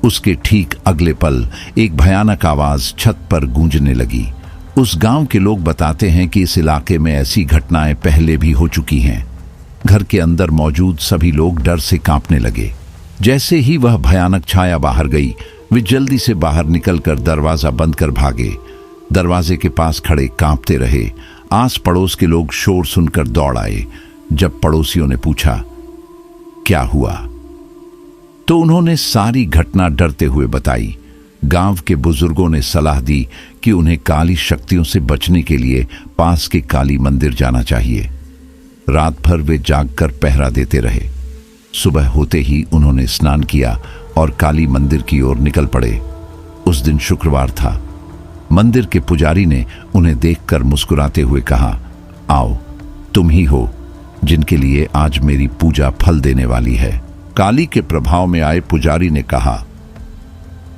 उसके ठीक अगले पल एक भयानक आवाज छत पर गूंजने लगी। उस गांव के लोग बताते हैं कि इस इलाके में ऐसी घटनाएं पहले भी हो चुकी हैं। घर के अंदर मौजूद सभी लोग डर से कांपने लगे। जैसे ही वह भयानक छाया बाहर गई, वे जल्दी से बाहर निकलकर दरवाजा बंद कर भागे। दरवाजे के पास खड़े कांपते रहे। आस पड़ोस के लोग शोर सुनकर दौड़ आए। जब पड़ोसियों ने पूछा क्या हुआ, तो उन्होंने सारी घटना डरते हुए बताई। गांव के बुजुर्गों ने सलाह दी कि उन्हें काली शक्तियों से बचने के लिए पास के काली मंदिर जाना चाहिए। रात भर वे जागकर पहरा देते रहे। सुबह होते ही उन्होंने स्नान किया और काली मंदिर की ओर निकल पड़े। उस दिन शुक्रवार था। मंदिर के पुजारी ने उन्हें देखकर मुस्कुराते हुए कहा, आओ, तुम ही हो जिनके लिए आज मेरी पूजा फल देने वाली है। काली के प्रभाव में आए पुजारी ने कहा,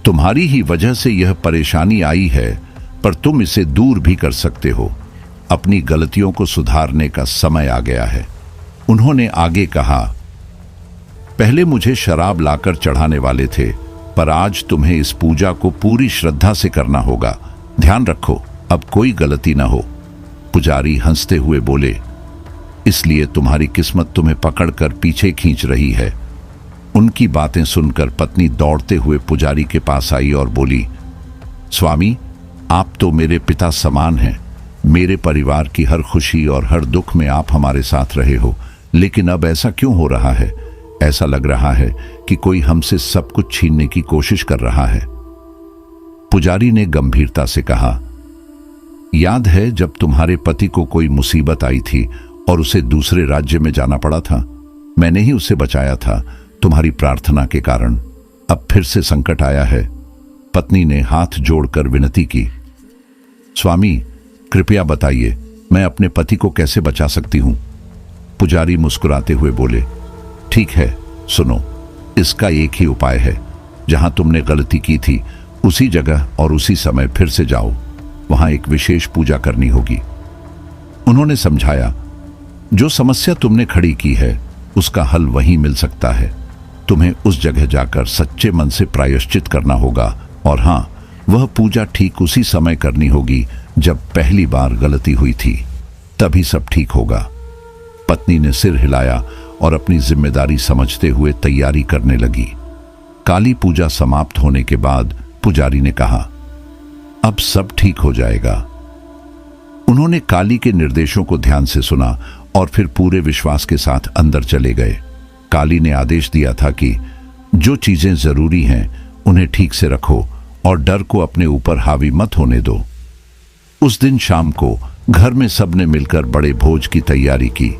तुम्हारी ही वजह से यह परेशानी आई है, पर तुम इसे दूर भी कर सकते हो। अपनी गलतियों को सुधारने का समय आ गया है। उन्होंने आगे कहा, पहले मुझे शराब लाकर चढ़ाने वाले थे, पर आज तुम्हें इस पूजा को पूरी श्रद्धा से करना होगा। ध्यान रखो, अब कोई गलती ना हो। पुजारी हंसते हुए बोले, इसलिए तुम्हारी किस्मत तुम्हें पकड़कर पीछे खींच रही है। उनकी बातें सुनकर पत्नी दौड़ते हुए पुजारी के पास आई और बोली, स्वामी, आप तो मेरे पिता समान हैं। मेरे परिवार की हर खुशी और हर दुख में आप हमारे साथ रहे हो, लेकिन अब ऐसा क्यों हो रहा है? ऐसा लग रहा है कि कोई हमसे सब कुछ छीनने की कोशिश कर रहा है। पुजारी ने गंभीरता से कहा, याद है जब तुम्हारे पति को कोई मुसीबत आई थी और उसे दूसरे राज्य में जाना पड़ा था? मैंने ही उसे बचाया था, तुम्हारी प्रार्थना के कारण। अब फिर से संकट आया है। पत्नी ने हाथ जोड़कर विनती की, स्वामी, कृपया बताइए, मैं अपने पति को कैसे बचा सकती हूं? पुजारी मुस्कुराते हुए बोले, ठीक है, सुनो, इसका एक ही उपाय है। जहां तुमने गलती की थी उसी जगह और उसी समय फिर से जाओ। वहां एक विशेष पूजा करनी होगी। उन्होंने समझाया, जो समस्या तुमने खड़ी की है उसका हल वहीं मिल सकता है। तुम्हें उस जगह जाकर सच्चे मन से प्रायश्चित करना होगा, और हां, वह पूजा ठीक उसी समय करनी होगी जब पहली बार गलती हुई थी। तभी सब ठीक होगा। पत्नी ने सिर हिलाया और अपनी जिम्मेदारी समझते हुए तैयारी करने लगी। काली पूजा समाप्त होने के बाद पुजारी ने कहा, अब सब ठीक हो जाएगा। उन्होंने काली के निर्देशों को ध्यान से सुना और फिर पूरे विश्वास के साथ अंदर चले गए। काली ने आदेश दिया था कि जो चीजें जरूरी हैं उन्हें ठीक से रखो और डर को अपने ऊपर हावी मत होने दो। उस दिन शाम को घर में सबने मिलकर बड़े भोज की तैयारी की।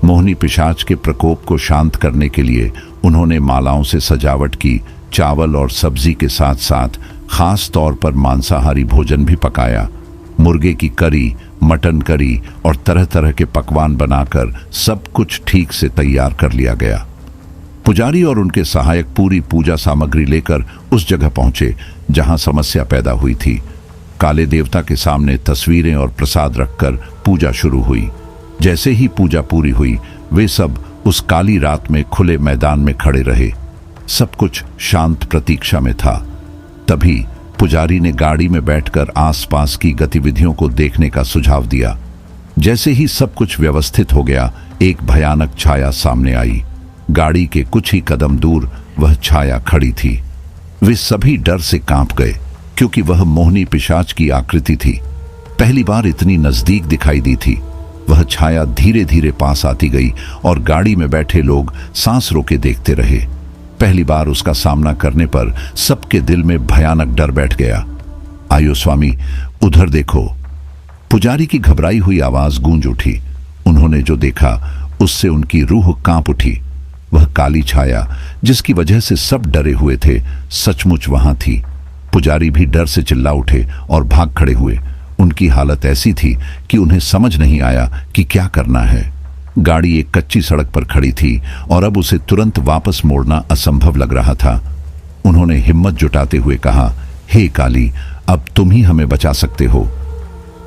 मोहिनी पिशाच के प्रकोप को शांत करने के लिए उन्होंने मालाओं से सजावट की, चावल और सब्जी के साथ साथ खास तौर पर मांसाहारी भोजन भी पकाया। मुर्गे की करी, मटन करी और तरह तरह के पकवान बनाकर सब कुछ ठीक से तैयार कर लिया गया। पुजारी और उनके सहायक पूरी पूजा सामग्री लेकर उस जगह पहुंचे जहां समस्या पैदा हुई थी। काले देवता के सामने तस्वीरें और प्रसाद रखकर पूजा शुरू हुई। जैसे ही पूजा पूरी हुई, वे सब उस काली रात में खुले मैदान में खड़े रहे। सब कुछ शांत प्रतीक्षा में था। तभी पुजारी ने गाड़ी में बैठकर आसपास की गतिविधियों को देखने का सुझाव दिया। जैसे ही सब कुछ व्यवस्थित हो गया, एक भयानक छाया सामने आई। गाड़ी के कुछ ही कदम दूर वह छाया खड़ी थी। वे सभी डर से कांप गए। क्योंकि वह मोहनी पिशाच की आकृति थी। पहली बार इतनी नजदीक दिखाई दी थी। वह छाया धीरे धीरे पास आती गई और गाड़ी में बैठे लोग सांस रोके देखते रहे। पहली बार उसका सामना करने पर सबके दिल में भयानक डर बैठ गया। आयो स्वामी, उधर देखो। पुजारी की घबराई हुई आवाज गूंज उठी। उन्होंने जो देखा उससे उनकी रूह कांप उठी। वह काली छाया जिसकी वजह से सब डरे हुए थे, सचमुच वहां थी। पुजारी भी डर से चिल्ला उठे और भाग खड़े हुए। उनकी हालत ऐसी थी कि उन्हें समझ नहीं आया कि क्या करना है। गाड़ी एक कच्ची सड़क पर खड़ी थी और अब उसे तुरंत वापस मोड़ना असंभव लग रहा था। उन्होंने हिम्मत जुटाते हुए कहा, हे काली, अब तुम ही हमें बचा सकते हो।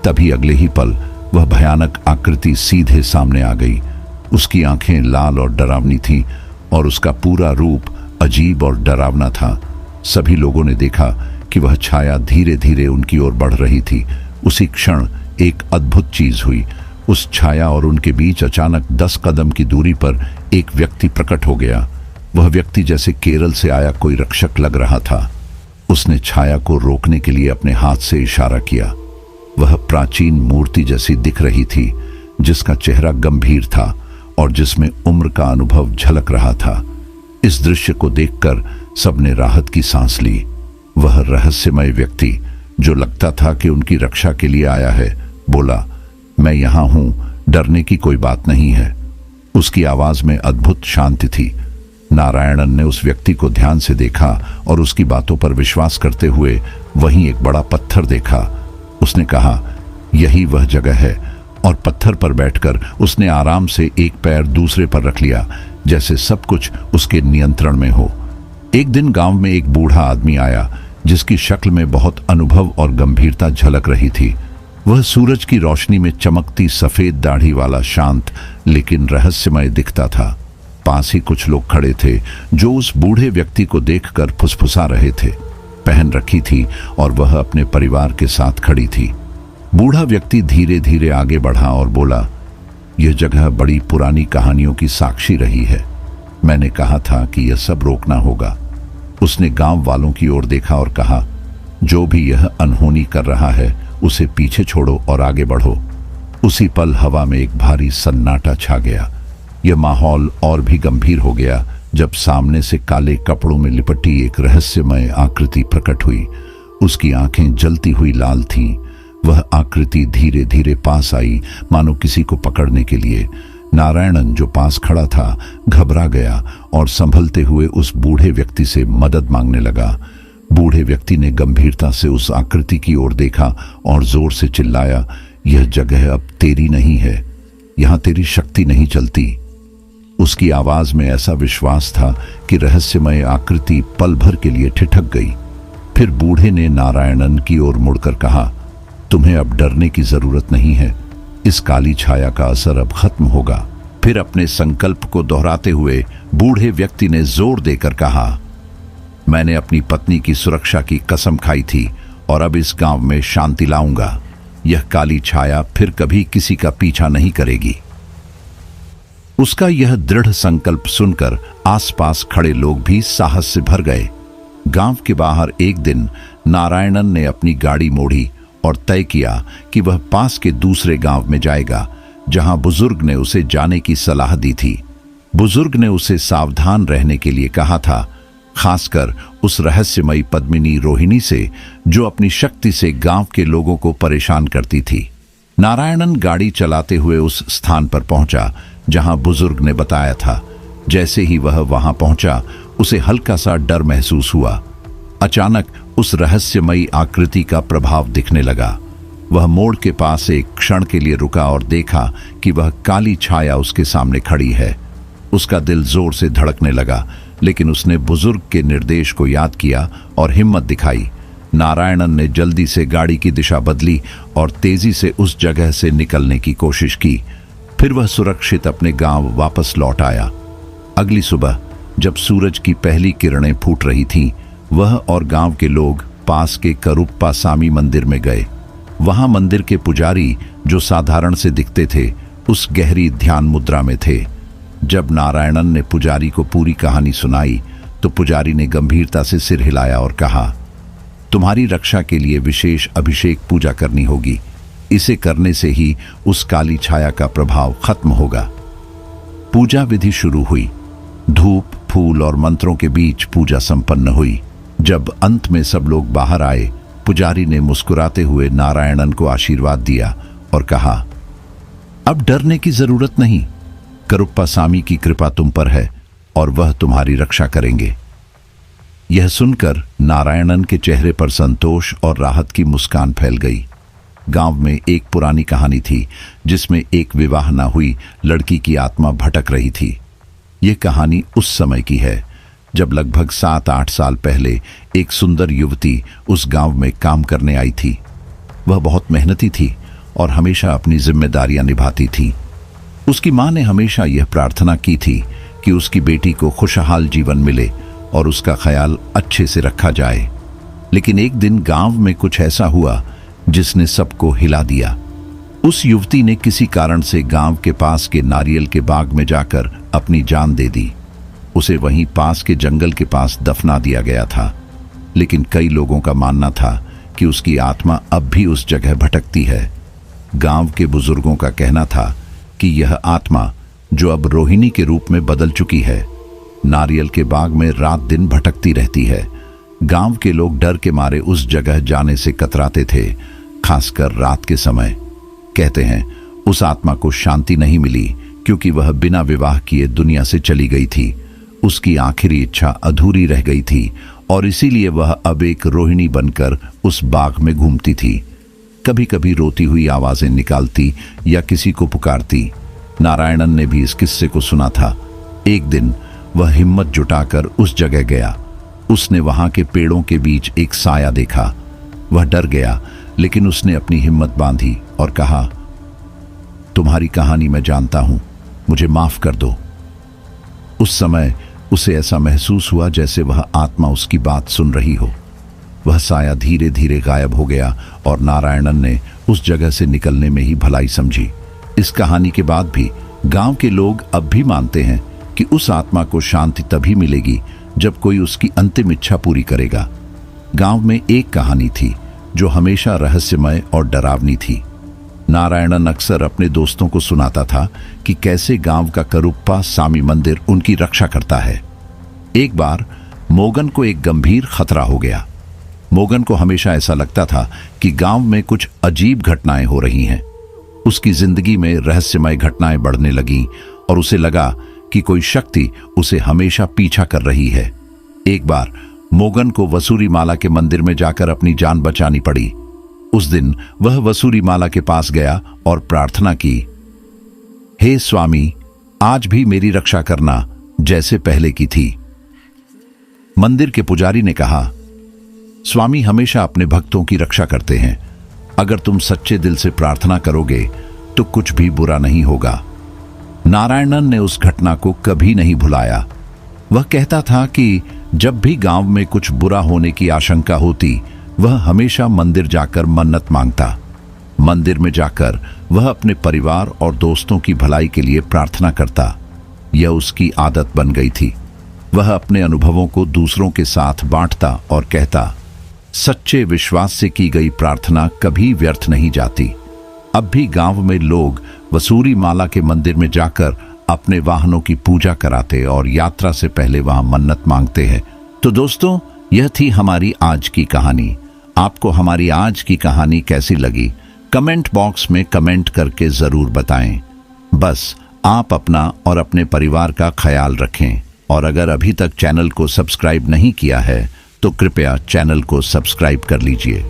तभी अगले ही पल वह भयानक आकृति सीधे सामने आ गई। उसकी आंखें लाल और डरावनी थीं और उसका पूरा रूप अजीब और डरावना था। सभी लोगों ने देखा कि वह छाया धीरे धीरे उनकी ओर बढ़ रही थी। उसी क्षण एक अद्भुत चीज हुई। उस छाया और उनके बीच अचानक 10 कदम की दूरी पर एक व्यक्ति प्रकट हो गया। वह व्यक्ति जैसे केरल से आया कोई रक्षक लग रहा था। उसने छाया को रोकने के लिए अपने हाथ से इशारा किया। वह प्राचीन मूर्ति जैसी दिख रही थी, जिसका चेहरा गंभीर था और जिसमें उम्र का अनुभव झलक रहा था। इस दृश्य को देखकर सबने राहत की सांस ली। वह रहस्यमय व्यक्ति, जो लगता था कि उनकी रक्षा के लिए आया है, बोला, मैं यहां हूं, डरने की कोई बात नहीं है। उसकी आवाज में अद्भुत शांति थी। नारायणन ने उस व्यक्ति को ध्यान से देखा और उसकी बातों पर विश्वास करते हुए वहीं एक बड़ा पत्थर देखा। उसने कहा, यही वह जगह है, और पत्थर पर बैठकर उसने आराम से एक पैर दूसरे पर रख लिया, जैसे सब कुछ उसके नियंत्रण में हो। एक दिन गांव में एक बूढ़ा आदमी आया, जिसकी शक्ल में बहुत अनुभव और गंभीरता झलक रही थी। वह सूरज की रोशनी में चमकती सफेद दाढ़ी वाला, शांत लेकिन रहस्यमय दिखता था। पास ही कुछ लोग खड़े थे जो उस बूढ़े व्यक्ति को देखकर फुसफुसा रहे थे। पहन रखी थी और वह अपने परिवार के साथ खड़ी थी। बूढ़ा व्यक्ति धीरे धीरे आगे बढ़ा और बोला, यह जगह बड़ी पुरानी कहानियों की साक्षी रही है। मैंने कहा था कि यह सब रोकना होगा। उसने गांव वालों की ओर देखा और कहा, जो भी यह अनहोनी कर रहा है उसे पीछे छोड़ो और आगे बढ़ो। उसी पल हवा में एक भारी सन्नाटा छा गया। यह माहौल और भी गंभीर हो गया जब सामने से काले कपड़ों में लिपटी एक रहस्यमय आकृति प्रकट हुई। उसकी आंखें जलती हुई लाल थीं। वह आकृति धीरे धीरे पास आई, मानो किसी को पकड़ने के लिए। नारायणन, जो पास खड़ा था, घबरा गया और संभलते हुए उस बूढ़े व्यक्ति से मदद मांगने लगा। बूढ़े व्यक्ति ने गंभीरता से उस आकृति की ओर देखा और जोर से चिल्लाया, यह जगह अब तेरी नहीं है, यहां तेरी शक्ति नहीं चलती। उसकी आवाज में ऐसा विश्वास था कि रहस्यमय आकृति पल भर के लिए ठिठक गई। फिर बूढ़े ने नारायणन की ओर मुड़कर कहा, तुम्हें अब डरने की जरूरत नहीं है। इस काली छाया का असर अब खत्म होगा। फिर अपने संकल्प को दोहराते हुए बूढ़े व्यक्ति ने जोर देकर कहा, मैंने अपनी पत्नी की सुरक्षा की कसम खाई थी और अब इस गांव में शांति लाऊंगा। यह काली छाया फिर कभी किसी का पीछा नहीं करेगी। उसका यह दृढ़ संकल्प सुनकर आसपास खड़े लोग भी साहस से भर गए। गांव के बाहर एक दिन नारायणन ने अपनी गाड़ी मोड़ी और तय किया कि वह पास के दूसरे गांव में जाएगा, जहां बुजुर्ग ने उसे जाने की सलाह दी थी। बुजुर्ग ने उसे सावधान रहने के लिए कहा था, खासकर उस रहस्यमयी पद्मिनी रोहिणी से, जो अपनी शक्ति से गांव के लोगों को परेशान करती थी। नारायणन गाड़ी चलाते हुए उस स्थान पर पहुंचा जहां बुजुर्ग ने बताया था। जैसे ही वह वहां पहुंचा, उसे हल्का सा डर महसूस हुआ। अचानक उस रहस्यमयी आकृति का प्रभाव दिखने लगा। वह मोड़ के पास एक क्षण के लिए रुका और देखा कि वह काली छाया उसके सामने खड़ी है। उसका दिल जोर से धड़कने लगा, लेकिन उसने बुजुर्ग के निर्देश को याद किया और हिम्मत दिखाई। नारायणन ने जल्दी से गाड़ी की दिशा बदली और तेजी से उस जगह से निकलने की कोशिश की। फिर वह सुरक्षित अपने गांव वापस लौट आया। अगली सुबह जब सूरज की पहली किरणें फूट रही थीं, वह और गांव के लोग पास के करुप्पा सामी मंदिर में गए। वहां मंदिर के पुजारी, जो साधारण से दिखते थे, उस गहरी ध्यान मुद्रा में थे। जब नारायणन ने पुजारी को पूरी कहानी सुनाई तो पुजारी ने गंभीरता से सिर हिलाया और कहा, तुम्हारी रक्षा के लिए विशेष अभिषेक पूजा करनी होगी। इसे करने से ही उस काली छाया का प्रभाव खत्म होगा। पूजा विधि शुरू हुई। धूप, फूल और मंत्रों के बीच पूजा संपन्न हुई। जब अंत में सब लोग बाहर आए, पुजारी ने मुस्कुराते हुए नारायणन को आशीर्वाद दिया और कहा, अब डरने की जरूरत नहीं। करुप्पा स्वामी की कृपा तुम पर है और वह तुम्हारी रक्षा करेंगे। यह सुनकर नारायणन के चेहरे पर संतोष और राहत की मुस्कान फैल गई। गांव में एक पुरानी कहानी थी जिसमें एक विवाह न हुई लड़की की आत्मा भटक रही थी। यह कहानी उस समय की है जब लगभग 7-8 साल पहले एक सुंदर युवती उस गांव में काम करने आई थी। वह बहुत मेहनती थी और हमेशा अपनी जिम्मेदारियां निभाती थी। उसकी मां ने हमेशा यह प्रार्थना की थी कि उसकी बेटी को खुशहाल जीवन मिले और उसका ख्याल अच्छे से रखा जाए। लेकिन एक दिन गांव में कुछ ऐसा हुआ जिसने सबको हिला दिया। उस युवती ने किसी कारण से गांव के पास के नारियल के बाग में जाकर अपनी जान दे दी। उसे वहीं पास के जंगल के पास दफना दिया गया था। लेकिन कई लोगों का मानना था कि उसकी आत्मा अब भी उस जगह भटकती है। गांव के बुजुर्गों का कहना था कि यह आत्मा, जो अब रोहिणी के रूप में बदल चुकी है, नारियल के बाग में रात दिन भटकती रहती है। गांव के लोग डर के मारे उस जगह जाने से कतराते थे, खासकर रात के समय। कहते हैं उस आत्मा को शांति नहीं मिली क्योंकि वह बिना विवाह किए दुनिया से चली गई थी। उसकी आखिरी इच्छा अधूरी रह गई थी और इसीलिए वह अब एक रोहिणी बनकर उस बाग में घूमती थी। कभी कभी रोती हुई आवाजें निकालती या किसी को पुकारती। नारायणन ने भी इस किस्से को सुना था। एक दिन वह हिम्मत जुटाकर उस जगह गया। उसने वहां के पेड़ों के बीच एक साया देखा। वह डर गया, लेकिन उसने अपनी हिम्मत बांधी और कहा, तुम्हारी कहानी मैं जानता हूं, मुझे माफ कर दो। उस समय उसे ऐसा महसूस हुआ जैसे वह आत्मा उसकी बात सुन रही हो। वह साया धीरे धीरे गायब हो गया और नारायणन ने उस जगह से निकलने में ही भलाई समझी। इस कहानी के बाद भी गांव के लोग अब भी मानते हैं कि उस आत्मा को शांति तभी मिलेगी जब कोई उसकी अंतिम इच्छा पूरी करेगा। गांव में एक कहानी थी जो हमेशा रहस्यमय और डरावनी थी। नारायणन अक्सर अपने दोस्तों को सुनाता था कि कैसे गांव का करुप्पा स्वामी मंदिर उनकी रक्षा करता है। एक बार मोगन को एक गंभीर खतरा हो गया। मोगन को हमेशा ऐसा लगता था कि गांव में कुछ अजीब घटनाएं हो रही हैं। उसकी जिंदगी में रहस्यमय घटनाएं बढ़ने लगीं और उसे लगा कि कोई शक्ति उसे हमेशा पीछा कर रही है। एक बार मोगन को वसूरी माला के मंदिर में जाकर अपनी जान बचानी पड़ी। उस दिन वह वसूरी माला के पास गया और प्रार्थना की, हे स्वामी, आज भी मेरी रक्षा करना जैसे पहले की थी। मंदिर के पुजारी ने कहा, स्वामी हमेशा अपने भक्तों की रक्षा करते हैं। अगर तुम सच्चे दिल से प्रार्थना करोगे तो कुछ भी बुरा नहीं होगा। नारायणन ने उस घटना को कभी नहीं भुलाया। वह कहता था कि जब भी गांव में कुछ बुरा होने की आशंका होती, वह हमेशा मंदिर जाकर मन्नत मांगता। मंदिर में जाकर वह अपने परिवार और दोस्तों की भलाई के लिए प्रार्थना करता। यह उसकी आदत बन गई थी। वह अपने अनुभवों को दूसरों के साथ बांटता और कहता, सच्चे विश्वास से की गई प्रार्थना कभी व्यर्थ नहीं जाती। अब भी गांव में लोग वसूरी माला के मंदिर में जाकर अपने वाहनों की पूजा कराते और यात्रा से पहले वहां मन्नत मांगते हैं। तो दोस्तों, यह थी हमारी आज की कहानी। आपको हमारी आज की कहानी कैसी लगी? कमेंट बॉक्स में कमेंट करके जरूर बताएं। बस आप अपना और अपने परिवार का ख्याल रखें और अगर अभी तक चैनल को सब्सक्राइब नहीं किया है तो कृपया चैनल को सब्सक्राइब कर लीजिए।